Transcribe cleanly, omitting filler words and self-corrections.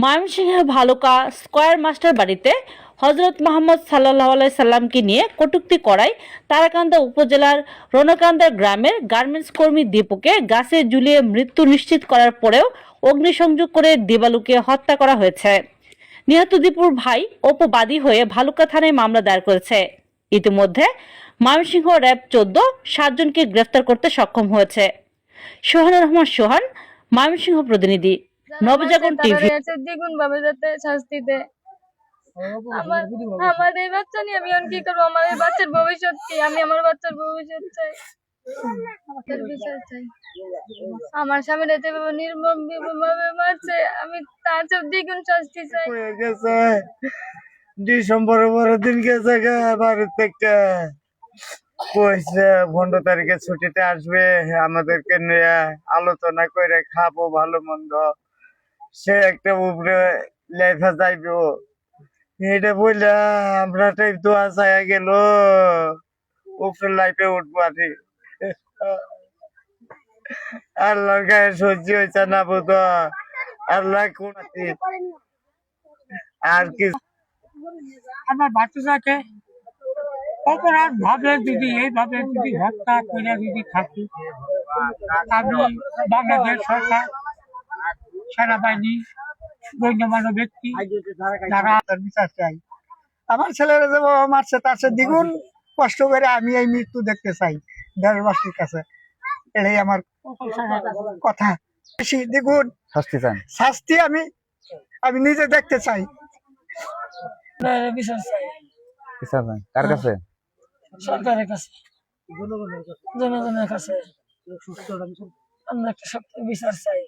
ময়মনসিংহের Bhaluka square master বাড়িতে হযরত মুহাম্মদ সাল্লাল্লাহু আলাইহি সাল্লামকে নিয়ে কটূক্তি করায় তারাকান্দা উপজেলার রণকান্দা গ্রামের গার্মেন্টস কর্মী দীপুকে গাছে ঝুলিয়ে মৃত্যু নিশ্চিত করার পরেও অগ্নিসংযোগ করে দিবালুকে হত্যা করা হয়েছে। নিহত দীপুর ভাই অপু বাদী হয়ে ভালুকা থানায় মামলা দায়ের করেছে। ইতিমধ্যে ময়মনসিংহ র্যাব 14 7 জনকে গ্রেফতার করতে সক্ষম হয়েছে। সোহানুর রহমান সোহান, ময়মনসিংহ প্রতিনিধি, নবজাগরণ টিভি। দ্বিগুণ ভাবে যাতে শাস্তি দেয়। আমার এই বাচ্চা নিয়ে আমি কি করবো? আমার এই বাচ্চার ভবিষ্যৎ কি? আমি আমার বাচ্চার ভবিষ্যৎ চাই, বিচার চাই। আমার স্বামীর এতে নির্মম ভাবে মারছে, আমি তার চেয়ে দ্বিগুণ শাস্তি চাই। ডিসেম্বরের পরের দিন গেছে বাড়ির থেকে কইছে 15 তারিখে ছুটিতে আসবে, আমাদেরকে নিয়ে আলোচনা করে খাবো ভালো মন্দ, সে একটা উপরে লেখা যাইবো এটা বললে আমরা টাইপ দোয়া চাইয়া গেল উপরে লাইফে উঠবো আর আল্লাহর গায়ে সহ্য হয়েছে না বোধ আল্লাহ কোন আর কি আমার বাচ্চাটাকে অপরাধ ভাবে যদি এইভাবে যদি হত্যা করে যদি থাকি, আমি বাংলাদেশ সরকার, সেনাবাহিনী, গণ্যমান্য ব্যক্তি যারা বিচার চাই। আমার ছেলেরা যে মারছে তার চেয়ে দ্বিগুণ কষ্ট করে আমি এই মৃত্যু দেখতে চাই দেশবাসীর কাছে। এটাই আমার কথা। বেশি দ্বিগুণ শাস্তি আমি নিজে দেখতে চাই। বিচার চাই কার কাছে? সরকারের কাছে, জনগণের কাছে। আমরা একটা সত্য বিচার চাই।